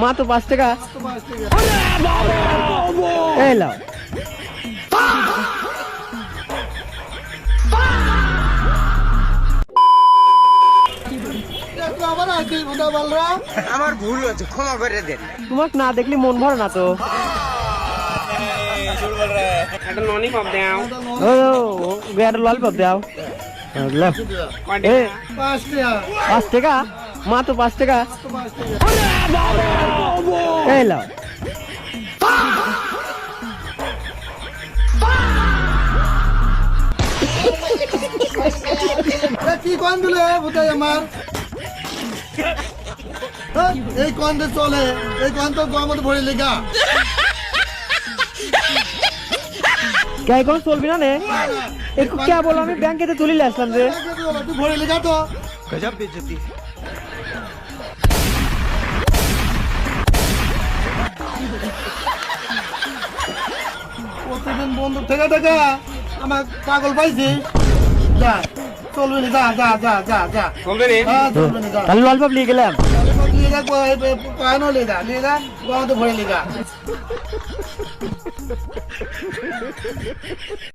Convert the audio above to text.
মাত্র 5 টাকা। এই লাও। আমার ভুল হচ্ছে, ক্ষমা করে দেন। তোমাকে না দেখলে মন ভরে না তো। একটা ললিপপ দাও। ও একটা ললিপপ দাও। এ 5 টাকা, মাত্র 5 টাকা। এই লাও। কি কন দিলে ভুতাই আমার এই কন দিয়ে চলে, এই কন তো গমত ভরে লেগা কে কোন চলবি না নে? একটু কে বলো, আমি ব্যাংকেতে তুলি আসলাম রে। তুই ভরে লেগা তো গজব বেজতি। প্রতিদিন বন্ধু থেকে থেকে আমার পাগল পাইছি। যা চলবে না, যা যা যা যা যা চলবে রে? হ্যাঁ চলবে না, যা তাহলে ললিপপ নিয়ে গেলাম। লেগা পানো লেগা গমত ভরে লেগা।